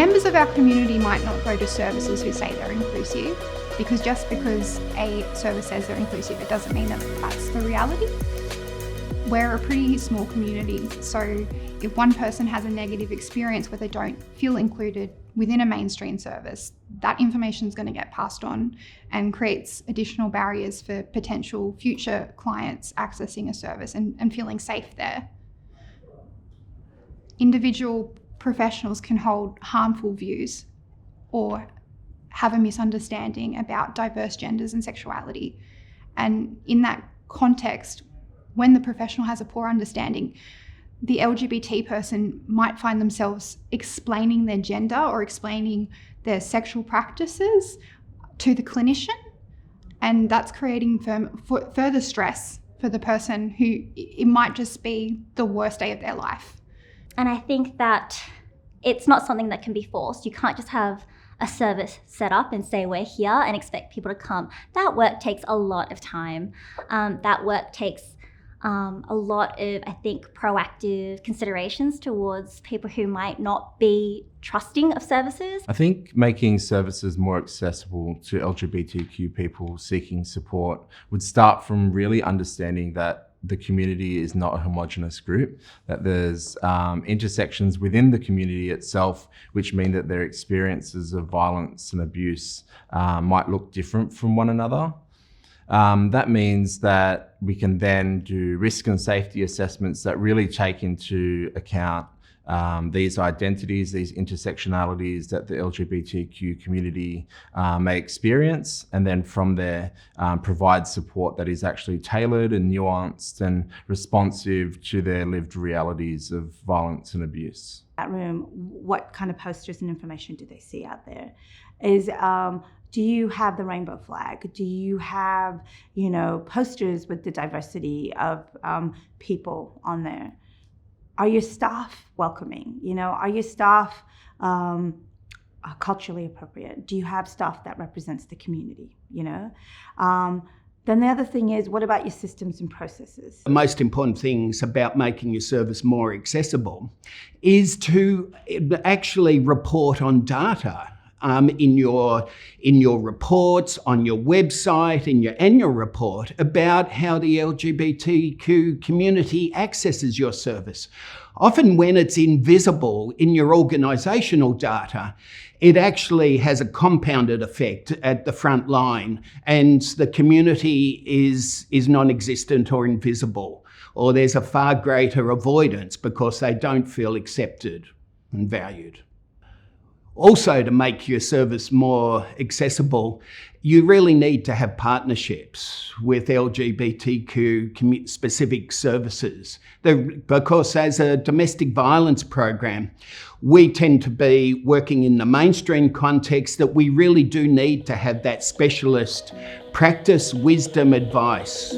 Members of our community might not go to services who say they're inclusive, because just because a service says they're inclusive, it doesn't mean that that's the reality. We're a pretty small community, so if one person has a negative experience where they don't feel included within a mainstream service, that information is going to get passed on and creates additional barriers for potential future clients accessing a service and feeling safe there. Individual professionals can hold harmful views or have a misunderstanding about diverse genders and sexuality. And in that context, when the professional has a poor understanding, the LGBT person might find themselves explaining their gender or explaining their sexual practices to the clinician, and that's creating further stress for the person who it might just be the worst day of their life. And I think that it's not something that can be forced. You can't just have a service set up and say we're here and expect people to come. That work takes a lot of time. That work takes a lot of, I think, proactive considerations towards people who might not be trusting of services. I think making services more accessible to LGBTQ people seeking support would start from really understanding that the community is not a homogenous group, that there's intersections within the community itself, which mean that their experiences of violence and abuse might look different from one another. That means that we can then do risk and safety assessments that really take into account these identities, these intersectionalities that the LGBTQ community may experience, and then from there provide support that is actually tailored and nuanced and responsive to their lived realities of violence and abuse. That room, what kind of posters and information do they see out there? Do you have the rainbow flag? Do you have, posters with the diversity of people on there? Are your staff welcoming? Are your staff culturally appropriate? Do you have staff that represents the community? Then the other thing is, what about your systems and processes? The most important things about making your service more accessible is to actually report on data. In your reports, on your website, in your annual report about how the LGBTQ community accesses your service. Often when it's invisible in your organisational data, it actually has a compounded effect at the front line, and the community is non-existent or invisible, or there's a far greater avoidance because they don't feel accepted and valued. Also, to make your service more accessible, you really need to have partnerships with LGBTQ specific services. Because as a domestic violence program, we tend to be working in the mainstream context that we really do need to have that specialist practice, wisdom, advice.